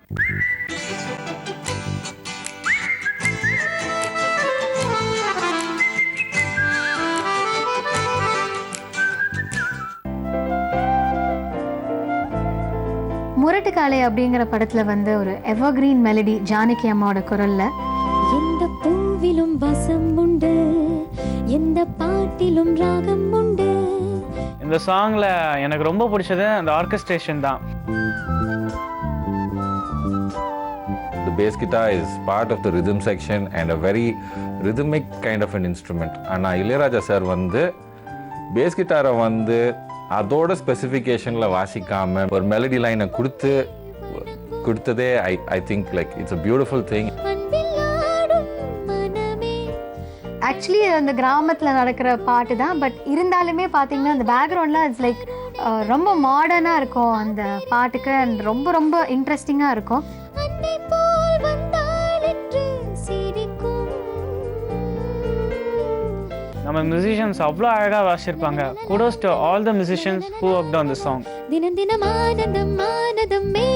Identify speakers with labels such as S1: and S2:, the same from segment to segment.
S1: முரட்டுக்காலை அப்படிங்கிற படத்துல வந்து ஒரு எவர்கிரீன் மெலடி ஜானகி அம்மாவோட குரல்ல
S2: எந்த பூவிலும் வசம் உண்டு, எந்த பாட்டிலும் ராகம் உண்டு.
S3: இந்த சாங்ல எனக்கு ரொம்ப பிடிச்சது அந்த ஆர்கெஸ்ட்ரேஷன் தான்.
S4: The bass guitar is part of the rhythm section and a very rhythmic kind of an instrument. ஆனா இளையராஜா சார் வந்து பேஸ் கிட்டாரை வந்து அதோட ஸ்பெசிஃபிகேஷன்ல வாசிக்காம ஒரு மெலடி லைனை கொடுத்ததே I think like it's a beautiful thing.
S1: Actually அந்த கிராமத்தில் நடக்கிற பாட்டு தான். பட் இருந்தாலுமே பார்த்தீங்கன்னா அந்த பேக்ரவுண்டில் இட்ஸ் லைக் ரொம்ப மாடர்னாக இருக்கும் அந்த பாட்டுக்கு. அண்ட் ரொம்ப ரொம்ப இன்ட்ரெஸ்டிங்காக இருக்கும்.
S3: நம்ம மியூசிஷியன்ஸ் அவ்வளோ அழகாக வாசிச்சிருப்பாங்க. kudos to all the musicians who worked on the song.
S2: தினம் தினம் ஆனந்தம் ஆனந்தமே.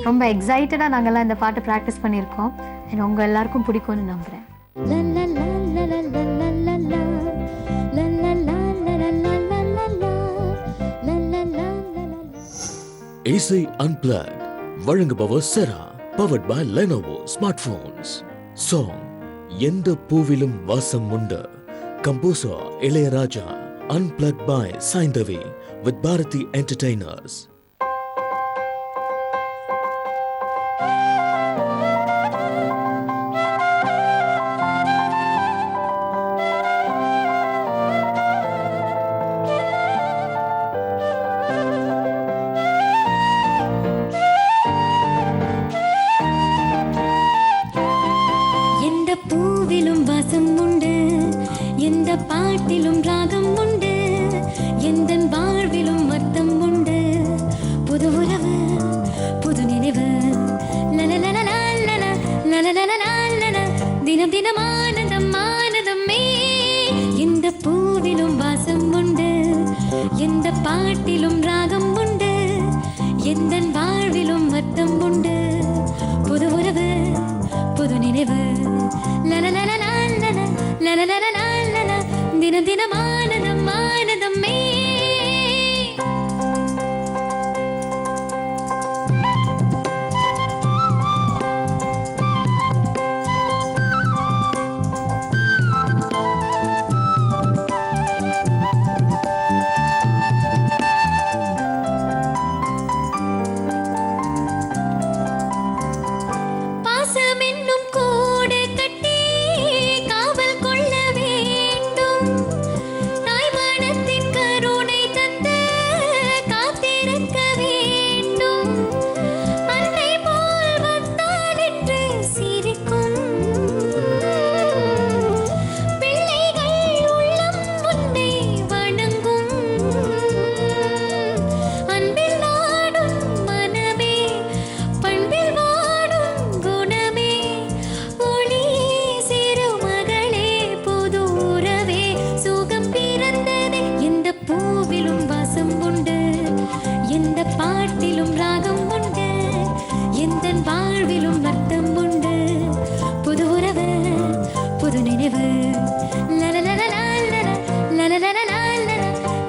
S1: ரொம்ப எக்ஸைட்டடாக நாங்கள்லாம் இந்த பாட்டு ப்ராக்டிஸ் பண்ணியிருக்கோம். அண்ட் உங்கள் எல்லாருக்கும் பிடிக்கும்னு நம்புகிறேன்.
S5: AC Unplugged வழங்குபவர் செரா, powered by Lenovo Smartphones. Song எந்த பூவிலும் வாசம் உண்டு, composer Ilaiyaraaja, Unplugged by Saindavi with Bharati Entertainers.
S2: பூவிலும் வாசம் உண்டு, எந்த பாட்டிலும் ராகம் உண்டு, எந்த வாழ்விலும் அர்த்தம் உண்டு. புது உறவு புது நினைவு, தினம் தினம் ஆனந்தம் ஆனந்தமே. எந்த பூவிலும் வாசம் உண்டு, எந்த பாட்டிலும் ராகம் உண்டு, எந்த வாழ்விலும் அர்த்தம் உண்டு. புது உறவு புது நினைவு, தினம் தினம் ஆனந்தம் ஆனந்தமே.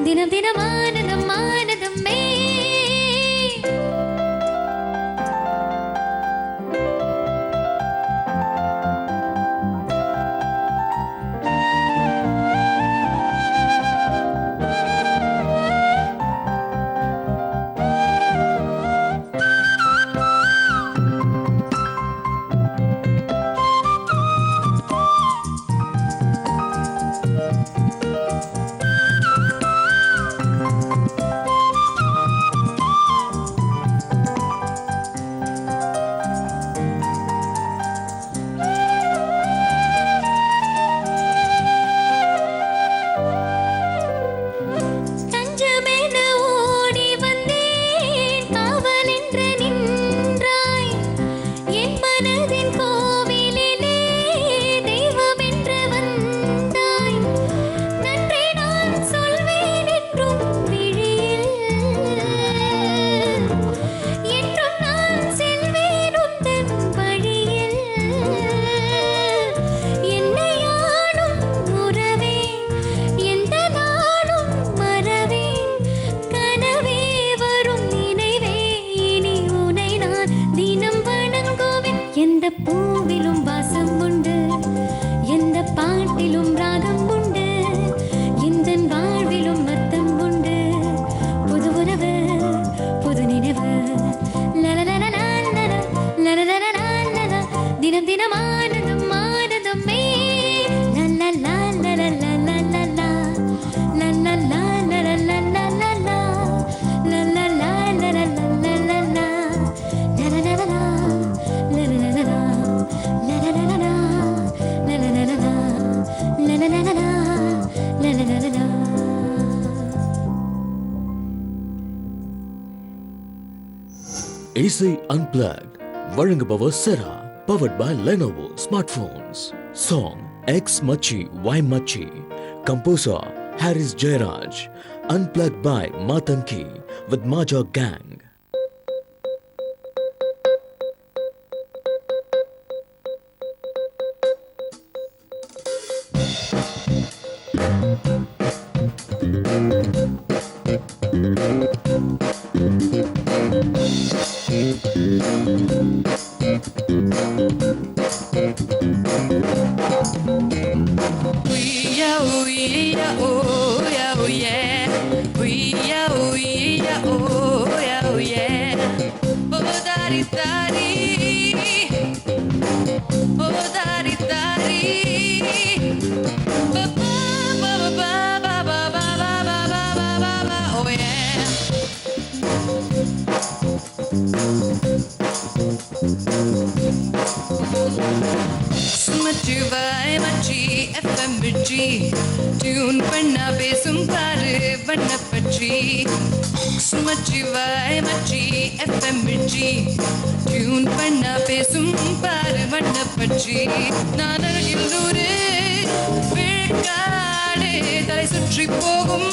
S2: தினம் தினம் ஆனந்தம் ஆனந்தமே. பூவிலும் வாசம் உண்டு எந்த பாட்டிலும் ராகம் உண்டு எந்த வாழ்விலும் அர்த்தம் உண்டு புது உறவு புது நினைவு லலலலலலல, லலலலலலல, தினம் தினம் ஆனந்தம் ஆனந்தமே லலலலலலலலலா, லலலலலலலலலா, லலலலலலலலலா, லலலலலா, லலலலலா, லலலலலா, லலலலலா, லலலலலா, லலலலலா.
S5: இசை அன்பிளக்ட் வழங்குபவர் செரா powered by Lenovo smartphones. Song X Machi Y Machi. Composer Harris Jairaj. Unplugged by Matanki with Maja Gang.
S6: Tune பண்ணா பேசும் பாரு வண்ண பற்றி சுமச்சிவாய் மச்சி எஃப்எம் மிர்ச்சி டியூன் பண்ணா பேசும் பாரு வண்ண பற்றி நான் அருகில் நூறு விழுக்காடு தலை சுற்றி போகும்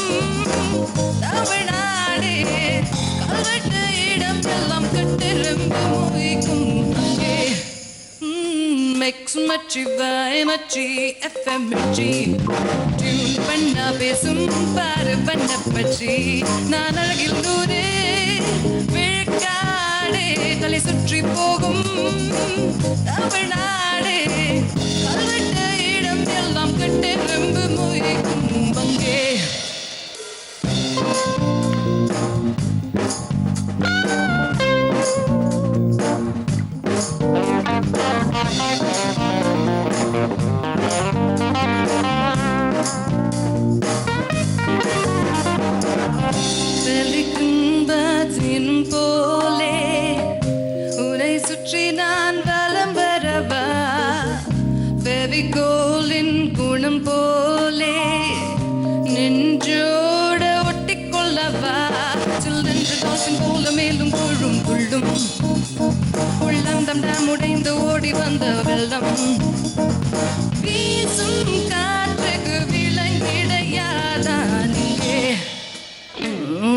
S6: தமிழ்நாடு கல்வெட்டு இடம் எல்லாம் கட்டிரும்பு மொழிக்கும் அங்கே மச்சிவாய் மச்சி எஃப்எம் மிர்ச்சி டியூன் பண்ணா பேசும் பாரு பண்ண பற்றி நான் அழகில் நூறு விழுக்காடு தலை சுற்றி போகும் தமிழ்நாடு கல்வெட்டு இடம் எல்லாம் கட்டிரும்பு மொழிக்கும் அங்கே போலே உனை சுற்றி நான் வலம் வரவா ஃபெவிகோலின் குணம் போலே நெஞ்சோட ஒட்டிக்கொள்ளவா சில்லென்று டால்பின் போல மேலும் கொள்ளும் கொள்ளும் உள்ளம் தம் டாம் உடைந்து ஓடி வந்த வெள்ளம் வீசும் காற்றுக்கு விளங்கிடையாதான் இங்கே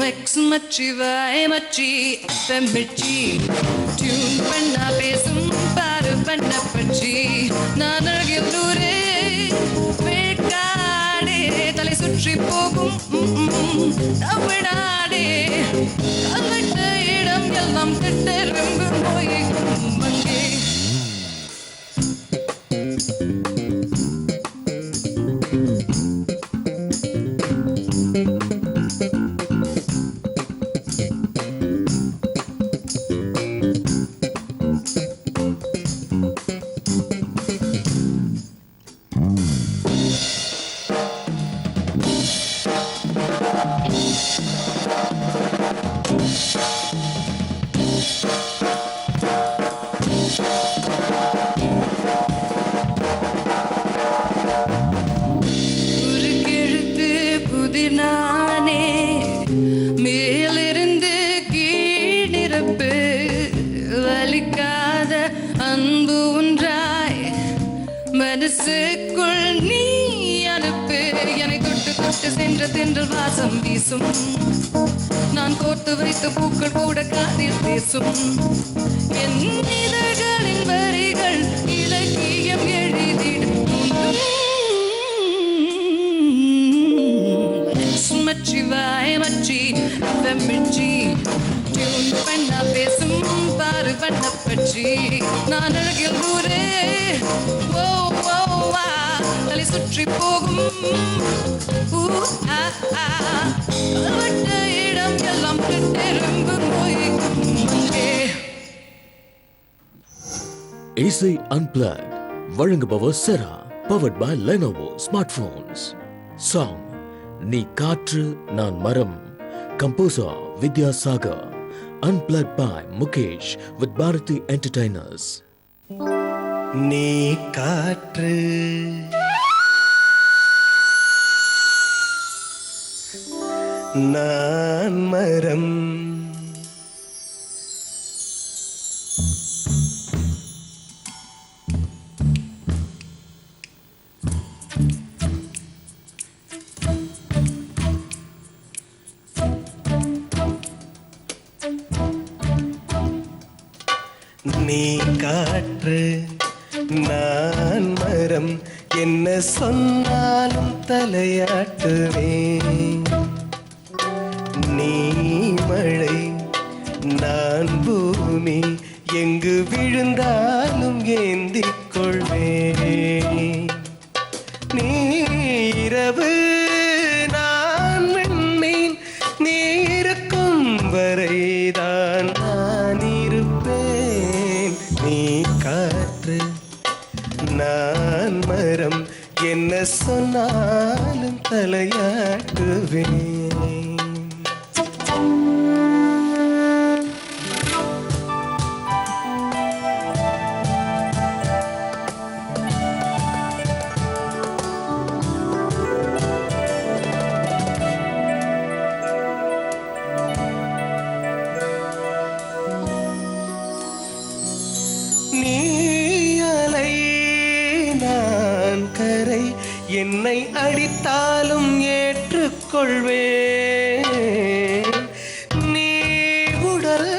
S6: எக்ஸ் மச்சிவாய் மச்சி எஃப்எம் மிர்ச்சி டியூன் பண்ணா பேசும் பாரு பண்ண பற்றி நான் அழகில் நூறு விழுக்காடு தலை சுற்றி போகும் தமிழ்நாடு கல்வெட்டு இடம் எல்லாம் கட்டிரும்பு மொழிக்கும் அங்கே நானே மேலிருந்து கீழ் நிரப்பு வலிக்காத அன்பு ஒன்றாய் மனசுக்குள் நீ அனுப்பு என்னை தொட்டு தொட்டு சென்ற தென்றல் வாசம் வீசும் நான் கோர்த்து வைத்த பூக்கள் கூட காதில் பேசும் என் இதழ்களின் வரிகள் இலக்கியம் எழுதிடும் மச்சிவாய் மச்சி எஃப்எம் மிர்ச்சி டியூன் பண்ணா பேசும் பாரு பண்ண பற்றி பூச்சி நான் அழகில் ஊரே ஓ ஓ வா தலை சுற்றி போகும் கல்வெட்ட இடம் எல்லாம் கட்டெரும்பு மொய்க்கும் அங்கே.
S5: இசை அன்பிளக்ட் வழங்குபவர் Cera powered by Lenovo smart phones. Song நீ காற்று நான் மரம், composer Vidyasagar. Unplugged by Mukesh with Bharati Entertainers.
S7: நீ காற்று நான் மரம், நீ காற்று நான் மரம், என்ன சொன்னாலும் தலையாட்டுவேன். நீ மழை நான் பூமி, எங்கு விழுந்தாலும் ஏந்திக் கொள்வேன். நீ இரவு நான் விண்மீன், நீ இருக்கும் வரைதான் நான் இருப்பேன். நீ காற்று நான் மரம், என்ன சொன்னாலும் தலையாட்டுவேன். நீ அலை நான் கரை, என்னை அடித்தாலும் ஏற்றுக்கொள்வேன். நீ உடல்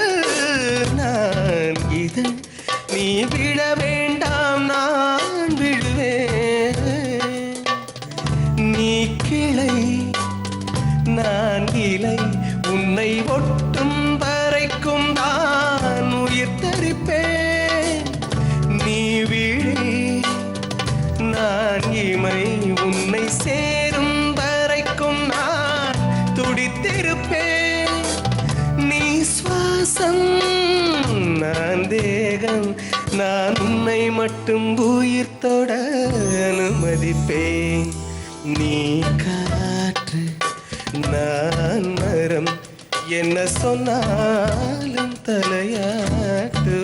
S7: நான் இதழ், நீ விட வேண்டாம் நான் விடுவேன். நீ கிளை நான் இலை, உன்னை ஒட்டும் வரைக்கும் நான் உயிர் தரிப்பேன். நீ விழி நான் இமை, உன்னை சேரும் வரைக்கும் நான் துடித்திருப்பேன். நீ சுவாசம் நான் தேகம், நான் உன்னை மட்டும் உயிர் தொட அனுமதிப்பேன். நீ காற்று நான் மரம், என்ன சொன்னாலும் தலையாட்டுவேன்.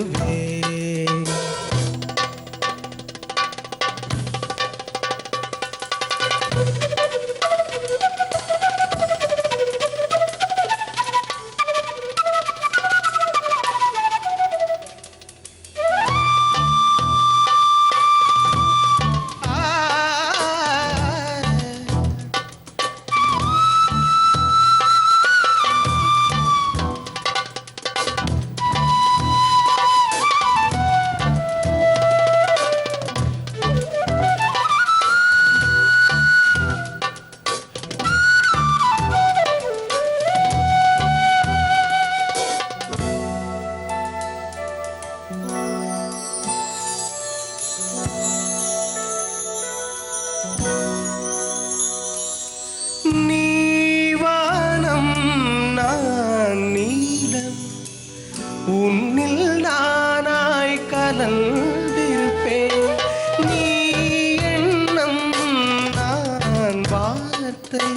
S7: நீ வானம் நான் நீலம், உன்னில் நானாய் கலந்திருப்பேன். நீ எண்ணம் நான் வார்த்தை,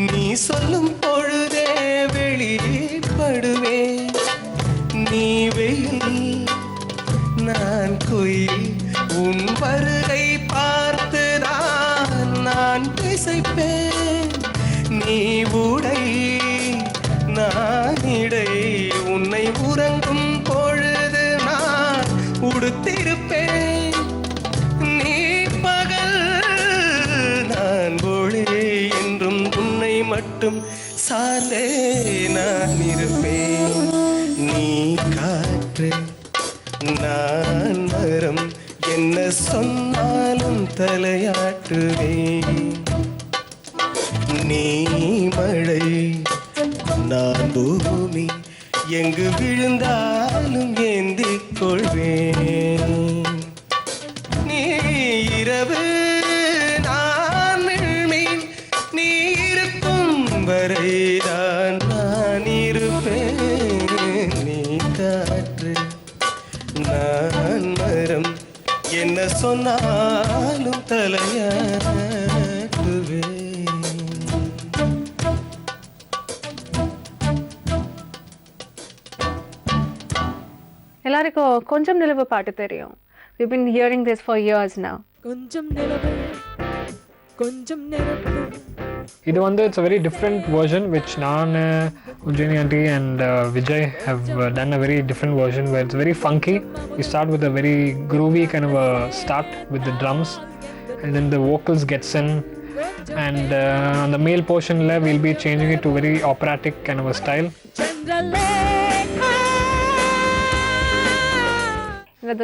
S7: நீ சொல்லும் பொழுதே வெளிப்படுவேன். நீ வெயில் நான் குயில், உன் வருகை பார்த்துதான் நான் திசைப்பேன். நீ உடை நான் இடை, உன்னை உறங்கும் பொழுது நான் உடுத்திருப்பேன். நீ பகல் நான் ஒளி, என்றும் உன்னை மட்டும் சார்ந்தே நான் இருப்பேன். நீ காற்று நான் மரம், என்ன சொன்னாலும் தலையாட்டுவேன். நீ மழை நான் பூமி, எங்கு விழுந்தாலும் ஏந்திக் கொள்வேன். நீ இரவு நான் விண்மீன், நீ இருக்கும் வரைதான் நான் இருப்பேன். நீ காற்று நான் மரம், என்ன சொன்னாலும் தலையாட்டுவேன்.
S8: எல்லாருக்கும் கொஞ்சம் நிலவு பாட்டு தெரியும். We've been hearing this for years now.
S2: கொஞ்சம் நிலவு கொஞ்சம் நிலவு.
S9: இது வந்து it's a very different version which நான் Ujjini aunty and Vijay have done a very different version where it's very funky. We start with a very groovy kind of a start with the drums and then the vocals gets in and on the male portion we'll be changing it to very operatic kind of a style.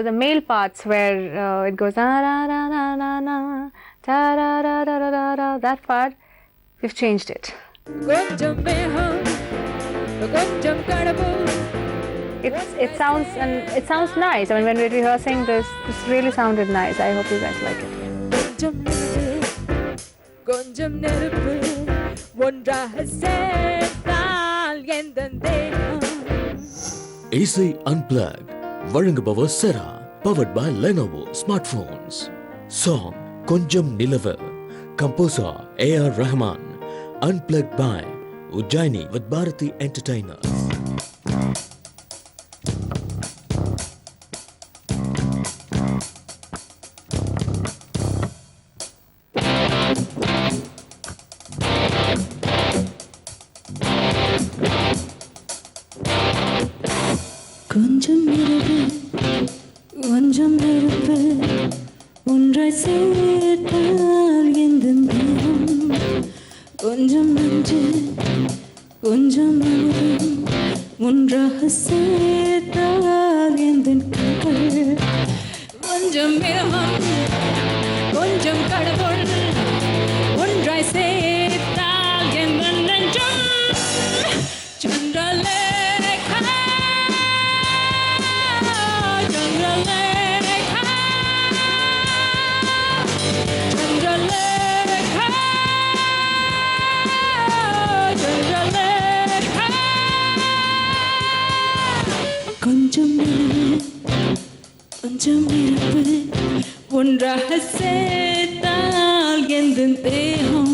S8: The male parts where it goes na na na na na na ta ra ra ra ra ra ra, that part we've changed it.
S2: கொஞ்சம் மேகம் கொஞ்சம் கடவு.
S8: It sounds nice. I mean, when we're rehearsing this really sounded nice. I hope you guys like it.
S2: கொஞ்சம் நிலவு கொஞ்சம் நெருப்பு ஒன்றாக சேர்த்தால் எந்த தேகம்.
S5: இசை அன்பிளக்ட் வழங்குபவர் செரா, powered by Lenovo Smartphones. Song கொஞ்சம் நிலவு, composer A.R. Rahman, unplugged by Ujjini with Bharati Entertainers.
S2: கொஞ்சம் இரவு கொஞ்சம் நெருப்பு ஒன்றாய் சேர்த்தால் எந்த தேகம். கொஞ்சம் நஞ்சு கொஞ்சம் அமுதம் ஒன்றாக சேர்த்தால் எந்த கண்கள். கொஞ்சம் மிருகம் கொஞ்சம் கடவுள் ஒன்றாய் சேர்த்தால் எந்த நெஞ்சம். சந்திரலேகா சந்திரலேகா சந்திரலேகா சந்திரலேகா. கொஞ்சம் நிலவு கொஞ்சம் நெருப்பு ஒன்றாக சேர்த்தால் எந்த தேகம்.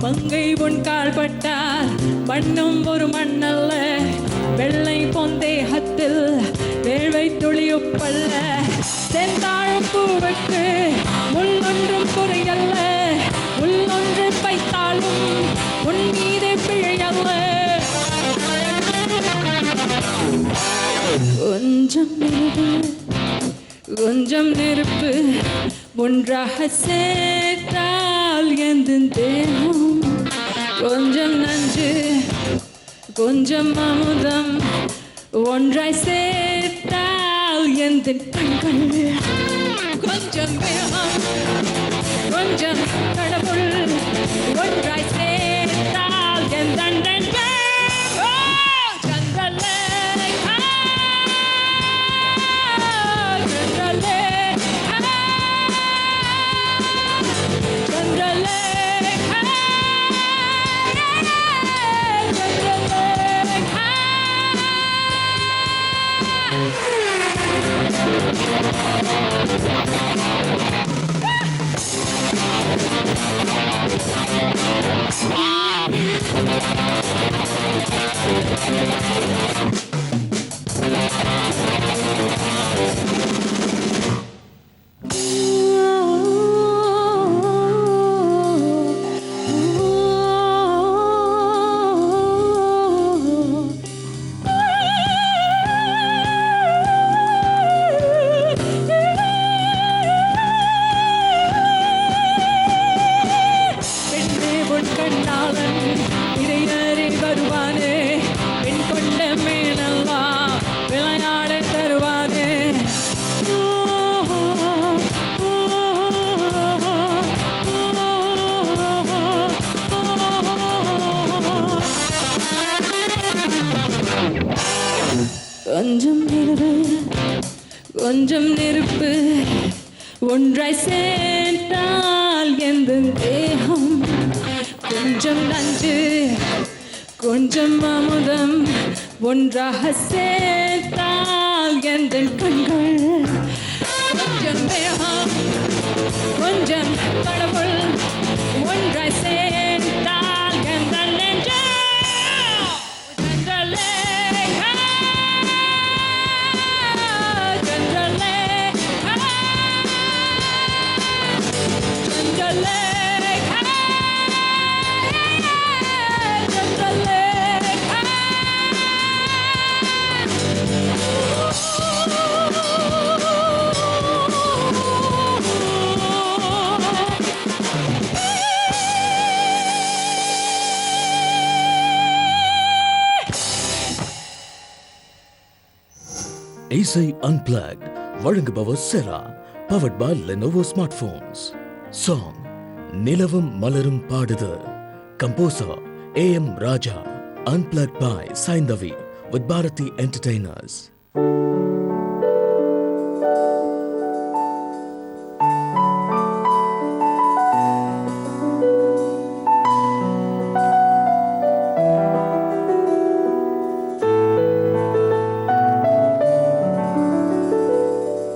S2: மங்கை உன் கால் பட்டால் மண்ணும் ஒரு மண்ணல்ல, வெள்ளை பொந்தேகத்தில் வேள்வை துளியுப்பல்ல. செந்தாழும் பூவுக்கு முள்ளொன்றும் குறையல்ல, உள்ளொன்று பைத்தாலும் உன் மீது பிழையல்ல. கொஞ்சம் நிலவு கொஞ்சம் நெருப்பு ஒன்றாக சேர்த்தால் எந்த தேகம். கொஞ்சம் நஞ்சு கொஞ்சம் அமுதம் ஒன்றாய் சேர்த்தால் எந்த கண்கள். கொஞ்சம் வேகம் கொஞ்சம் கடவுள் ஒன்றாய் சேர்த்தால் எந்த நண்பன். Chandralekha Chandralekha Chandralekha, Chandralekha. பெண்ணே உன் கண்ணாளன் இடையறி வருவானே, பெண் கொண்ட மேலெல்லாம் விளையாட தருவானே. கொஞ்சம் நிலவு கொஞ்சம் நெருப்பு ஒன்றாய் சேர்ந்தால் எந்த தேகம், கொஞ்சம் நஞ்சு கொஞ்சம் அமுதம் ஒன்றாக சேர்த்தால் எந்த கண்கள், கொஞ்சம் தேகம் கொஞ்சம் கடவுள் ஒன்றாய் சேர்ந்தால் எந்த நெஞ்சு. சந்திரலேகா, சந்திரலேகா, சந்திரலேகா, சந்திரலேகா.
S5: இசை அன்பிளக்ட் வழங்குபவர் Cera, powered by Lenovo smart phones. Song நிலவும் மலரும் பாடுது, composer AM Raja, unplugged by Saindhavi with Bharathi entertainers.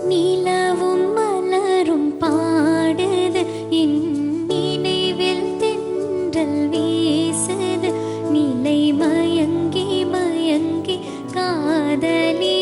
S10: நிலவும் மலரும் பாடுது, என் நினைவில் தென்றல் வீசுது, நிலை மயங்கி மயங்கி காதலி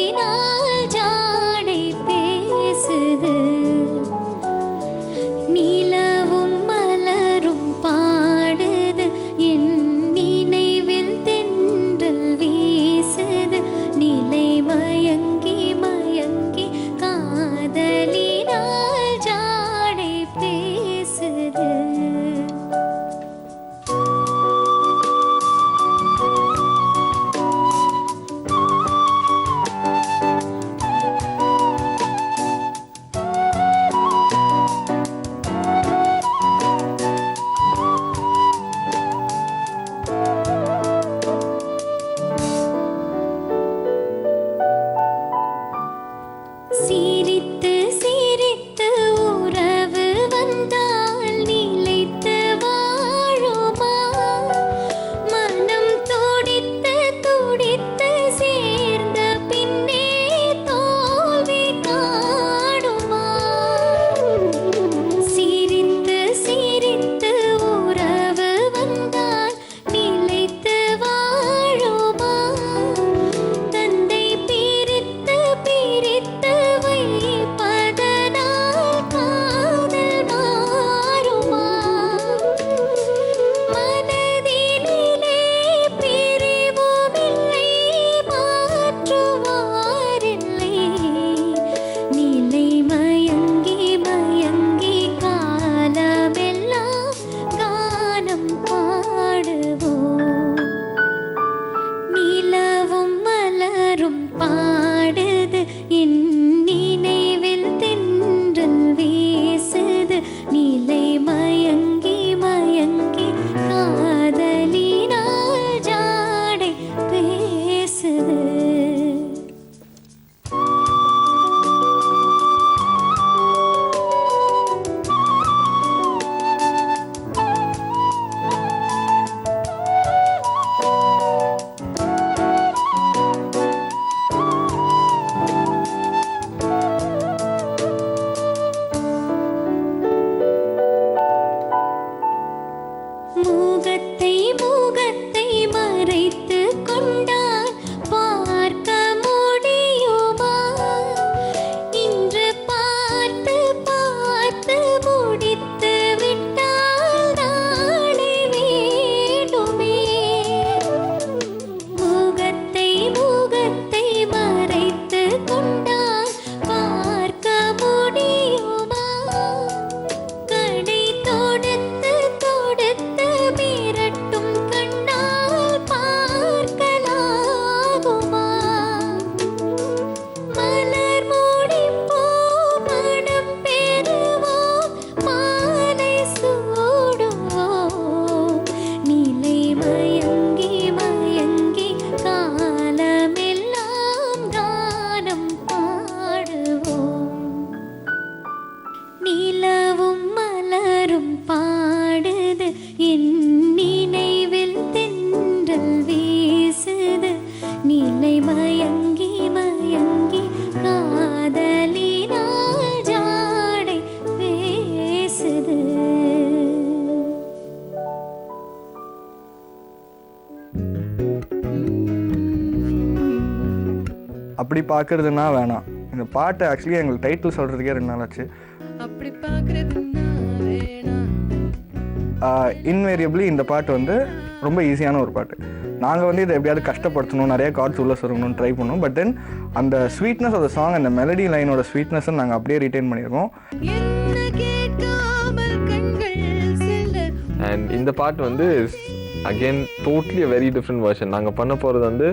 S11: அப்படி பார்க்குறதுன்னா வேணாம். இந்த பாட்டு ஆக்சுவலி எங்களுக்கு டைட்டில் சொல்கிறதுக்கே 2 நாள் ஆச்சு.
S6: அப்படி பார்க்கறதுன்னா வேணாம்.
S11: இன்வேரியபிளி இந்த பாட்டு வந்து ரொம்ப ஈஸியான ஒரு பாட்டு. நாங்கள் வந்து இதை எப்படியாவது கஷ்டப்படுத்தணும், நிறைய கார்ட்ஸ் உள்ளே சொல்லணும்னு ட்ரை பண்ணோம். பட் தென் அந்த ஸ்வீட்னஸ் ஆஃப் த சாங், அந்த மெலடி லைனோட ஸ்வீட்னஸை நாங்கள் அப்படியே ரிட்டைன் பண்ணியிருக்கோம்.
S6: என்ன கேட்காமல் கண்கள் செல்ல.
S12: அண்ட் இந்த பாட்டு வந்து again totally a very different version. நாங்கள் பண்ண போகிறது வந்து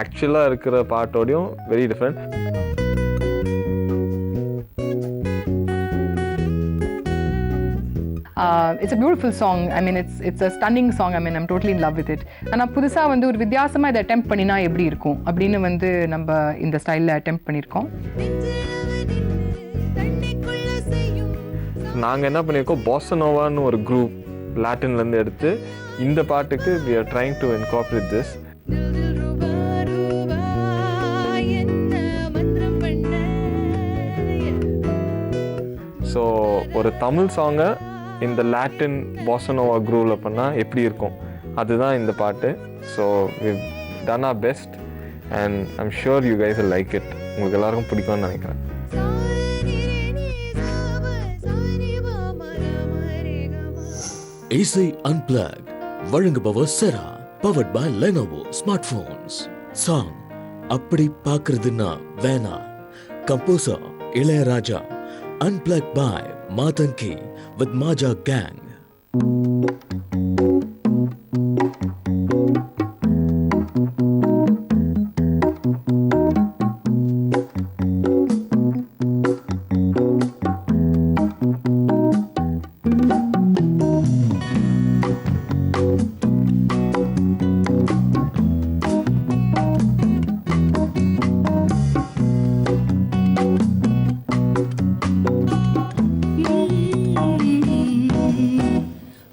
S12: ஆக்சுவலாக இருக்கிற பாட்டோடையும் very different.
S13: It's a beautiful song. I mean, it's a stunning song. I mean, I'm totally in love with it. ஆனால் புதுசாக வந்து ஒரு வித்தியாசமாக இதை அட்டெம்ப்ட் பண்ணினா எப்படி இருக்கும் அப்படின்னு வந்து நம்ம இந்த ஸ்டைலில் அட்டெம்ப்ட் பண்ணியிருக்கோம்.
S12: நாங்கள் என்ன பண்ணியிருக்கோம், பாஸா நோவான்னு ஒரு குரூப் லாட்டின்லேருந்து எடுத்து இந்த பாட்டுக்கு we are trying to incorporate this. So ஒரு தமிழ் சாங்கை இந்த லாட்டின் பாஸா நோவா குரூவில் பண்ணால் எப்படி இருக்கும், அதுதான் இந்த பாட்டு. So we've done our best and I'm sure you guys will like it. உங்களுக்கு எல்லாருக்கும் பிடிக்கும்னு நினைக்கிறேன்.
S5: இசை அன்பிளக்ட் வழங்குபவர் Cera, powered by Lenovo smart phones. Song அப்படி பார்க்கறதுன்னா வேணா, composer Ilaiyaraaja, unplugged by Mathangi with Maja Gang.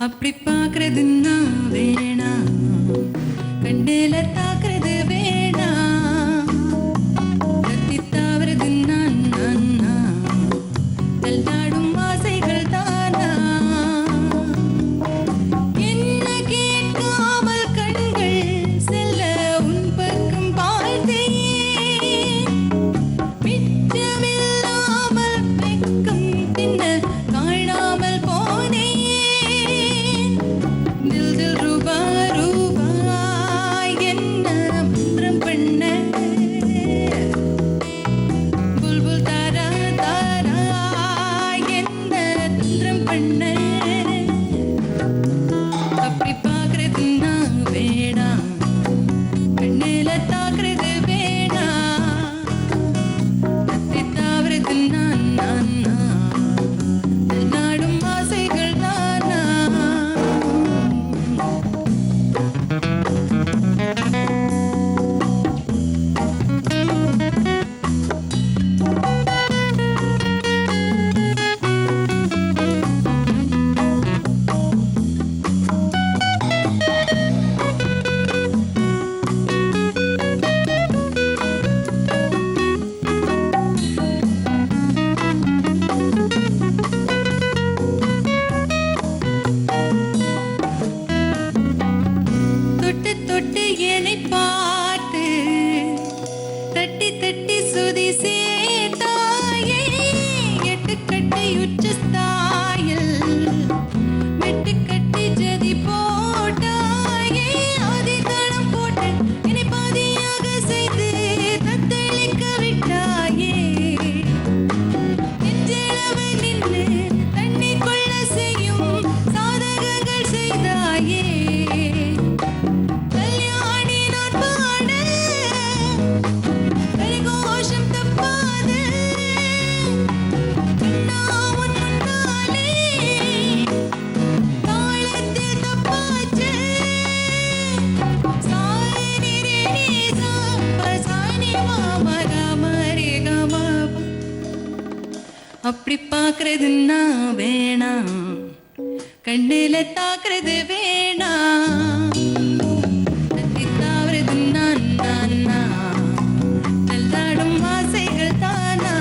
S6: அப்படி பார்க்கறதுன்னா வேணாம், கண்ணில தாக்குறது வேணாம், கத்தி தாவறதுன்னா நல்லாடும் ஆசைகள் தானா, என்ன கேட்காமல் கண்கள் செல்ல உன் பக்கம் பார்த்தேன், மிச்சமில்லாமல் வெக்கம் தின்ன காணாமல் போனேன். அப்படி பார்க்கறதுன்னா வேணாம், கண்ணில தாக்குறது வேணாம், கத்தி தாவறதுன்னா நல்லாடும் ஆசைகள் தானா.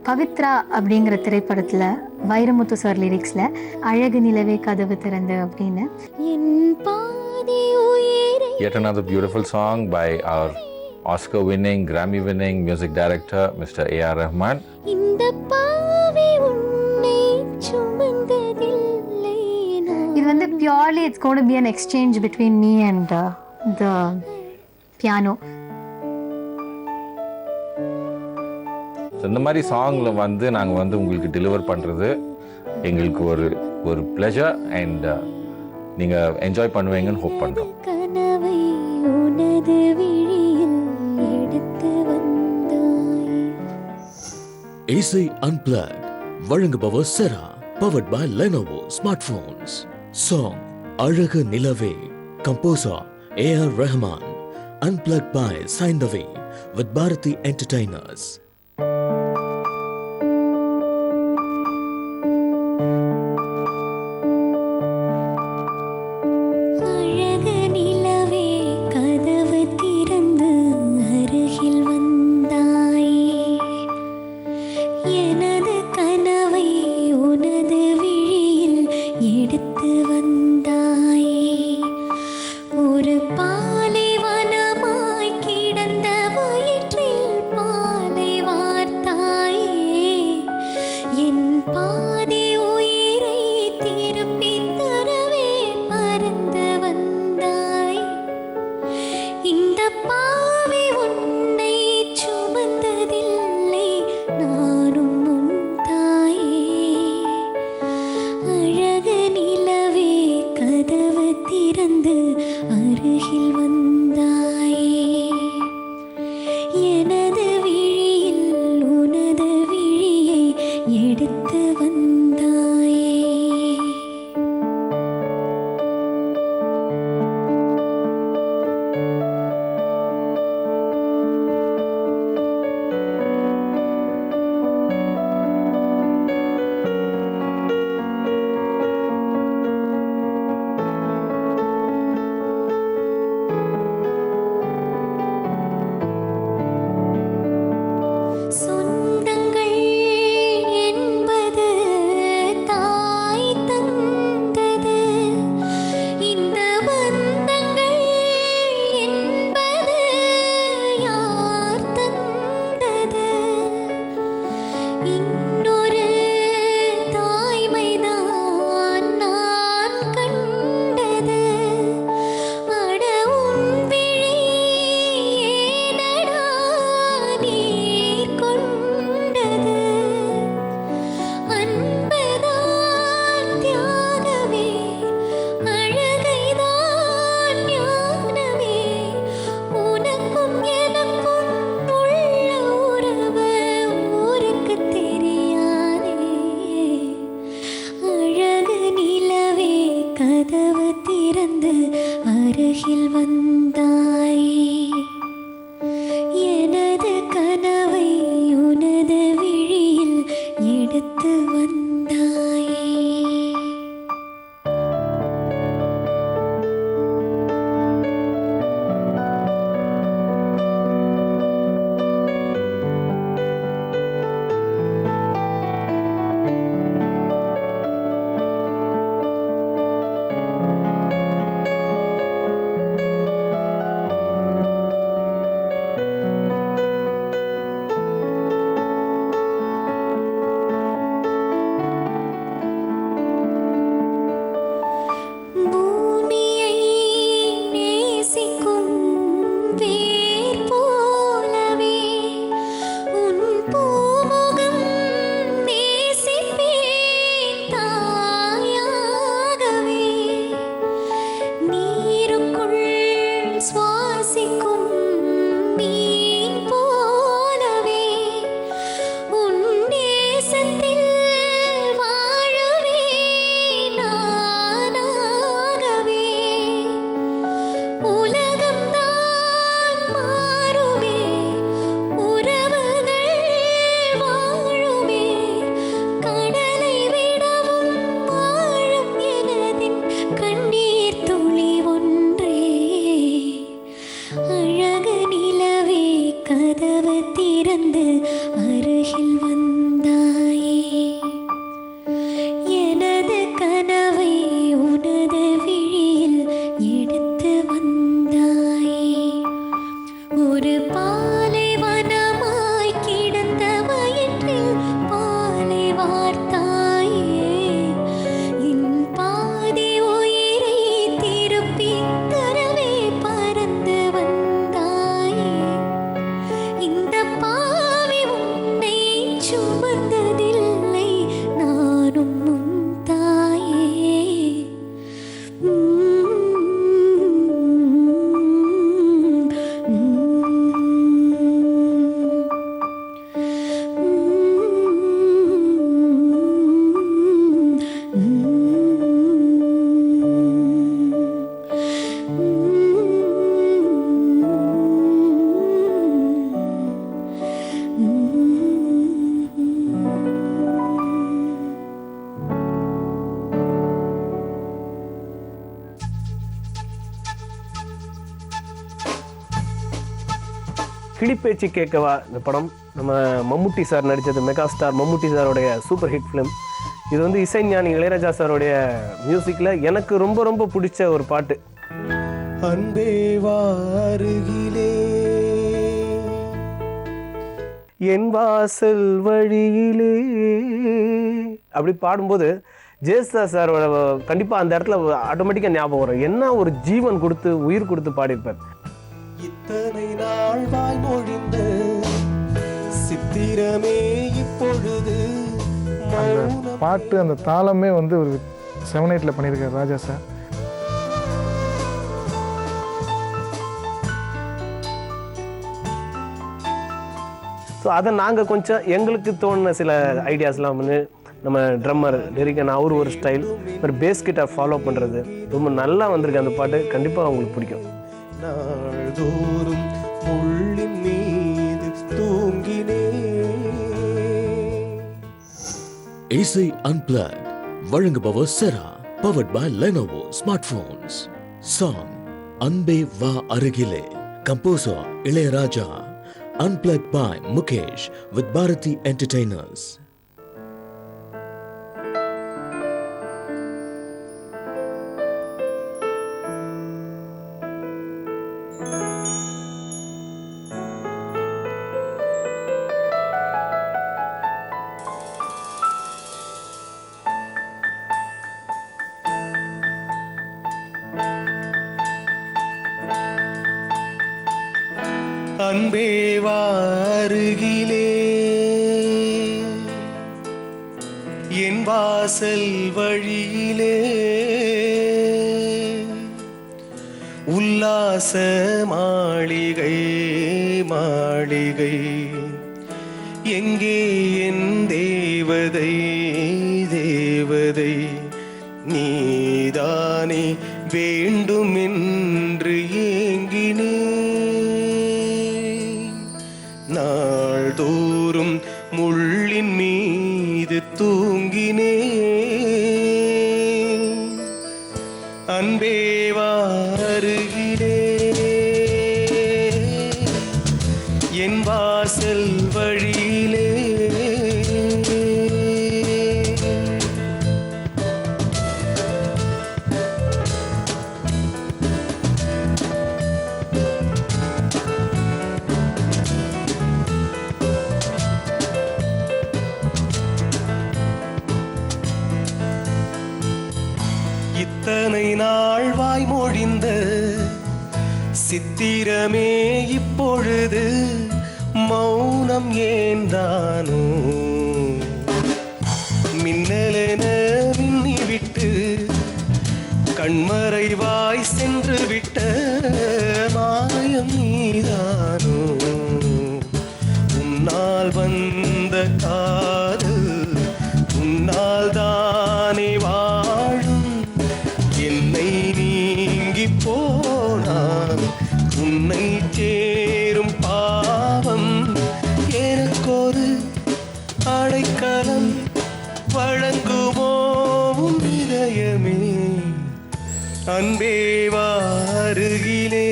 S1: பவித்ரா அப்படிங்கிற திரைப்படத்தில் வைரமுத்து சார் லிரிக்ஸில் அழகு நிலவே கதவு திறந்து அப்படின்னு.
S4: Yet another beautiful song by our Oscar-winning, Grammy-winning music director, Mr. A.R. Rahman.
S1: இது வந்து purely it's going to be an exchange between me and the piano.
S4: இந்த மாதிரி சாங்கில் வந்து நாங்கள் வந்து உங்களுக்கு டெலிவர் பண்ணுறது எங்களுக்கு ஒரு ப்ளெஷர் அண்ட் நீங்கள் என்ஜாய் பண்ணுவீங்கன்னு ஹோப் பண்ணுறோம்.
S5: இசை அன்பிளக்ட் வழங்குபவர் செரா, powered by Lenovo Smartphones. Song அழகு நிலவே, composer A.R. Rahman, unplugged by Saindavi with Bharati Entertainers.
S10: உனக்கும் எனக்கும் உள்ள உறவு ஊருக்கு தெரியும். சுமந்ததில்லை நானும் உன் தாயே.
S14: கிளிப்பேச்சு கேட்கவா இந்த படம் நம்ம மம்முட்டி சார் நடித்தது, மெகா ஸ்டார் மம்முட்டி சாரோடைய சூப்பர் ஹிட் ஃபிலிம். இது வந்து இசைஞானி இளையராஜா சாரோடைய மியூசிக்கில் எனக்கு ரொம்ப ரொம்ப பிடிச்ச ஒரு பாட்டு.
S7: அன்பே வாருகிலே
S14: என் வாசல் வழியிலே அப்படி பாடும்போது ஜெயசுதாஸ் சாரோட கண்டிப்பாக அந்த இடத்துல ஆட்டோமேட்டிக்காக ஞாபகம் வரும். என்ன ஒரு ஜீவன் கொடுத்து உயிர் கொடுத்து பாடியிருப்பார்.
S7: இத்தனை நாள் வாய் மொழிந்த சித்திரமே இப்பொழுது.
S11: அந்த பாட்டு அந்த தாளமே வந்து ஒரு 7/8 பண்ணியிருக்காரு ராஜா சார்.
S14: ஸோ அதை நாங்கள் கொஞ்சம் எங்களுக்கு தோணுன சில ஐடியாஸ்லாம் வந்து நம்ம ட்ரம்மர் லிரிக்கன் அவர் ஒரு ஸ்டைல், ஒரு பேஸ் கிட்ட ஃபாலோ பண்ணுறது ரொம்ப நல்லா வந்திருக்கு. அந்த பாட்டு கண்டிப்பாக அவங்களுக்கு பிடிக்கும்.
S7: நாள்தோறும் முள்ளின் மீது தூங்கினே.
S5: இசை அன்பிளக் வழங்குபவர் Cera, powered by Lenovo smart phones. Song அன்பே வா அருகிலே, composer Ilaiyaraaja. Unplugged by Mukesh with Bharati Entertainers.
S7: அன்பே வாருகிலே என் வாசல் வழியிலே. உல்லாச மாளிகை மாளிகை எங்கே என் தேவதை தேவதை. நீதானே வேண்டும் என்று ஏங்கினே. நாள்தோறும் முள்ளின் மீது தூங்கினே. அன்பே வாருகிலே என் வாசல் வழியிலே. இத்தனை நாள் வாய் மொழிந்த சித்திரமே இப்பொழுது மௌனம் ஏந்தானோ. மின்னலென மின்னிவிட்டு கண்மறைவாய் சென்று விட்ட மாயம் நீதானோ. உன்னால் வந்த காதல் உன்னால் தானே வாழும். என்னை நீங்கி போனான் உன்னை சேரும் பாவம். எனக்கொரு அடைக்கலம் வழங்குமோ உன் இதயமே. அன்பே வாருகிலே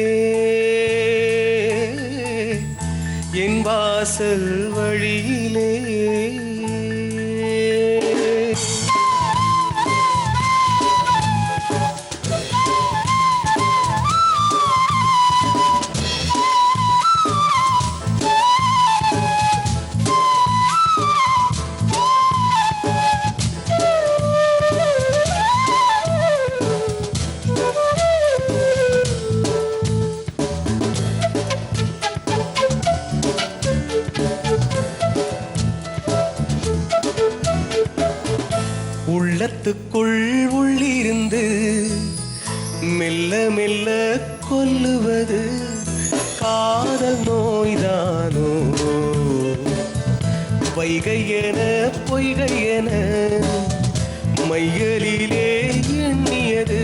S7: என் வாசல் வழியிலே. உள்ளத்துக்குள் உள்ளிருந்து மெல்ல மெல்ல கொல்லுவது காதல் நோய்தானோ வைகை என பொய்கை என மையலிலே எண்ணியது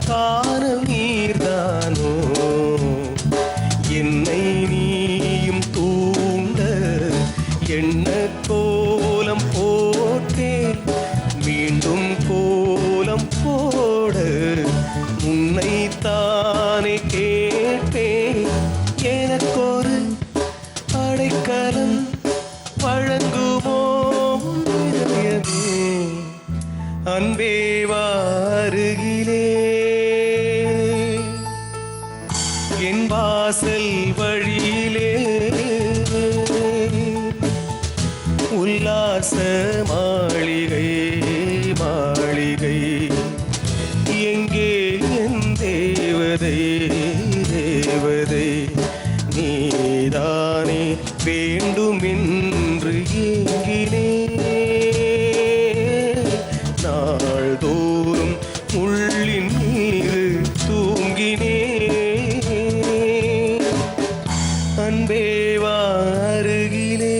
S7: காணல் நீர்தானோ என்னை நீயும் தூண்ட எண்ண கோலம் போட்டேன் மீண்டும் கோலம் போட உன்னைத்தானே கேட்டேன் எனக்கொரு அடைக்கலம் வழங்குமோ இதயமே அன்பே வாருகிலே என் வாசல் வழியிலே உல்லாச மாளிகை மாளிகை எங்கே என் தேவதை தேவதை நீதானே வேண்டுமென்று ஏங்கினே நாள்தோறும் உள்ளின் மீது தூங்கினே அன்பே வாருகிலே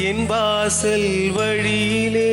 S7: என் வாசல் வழியிலே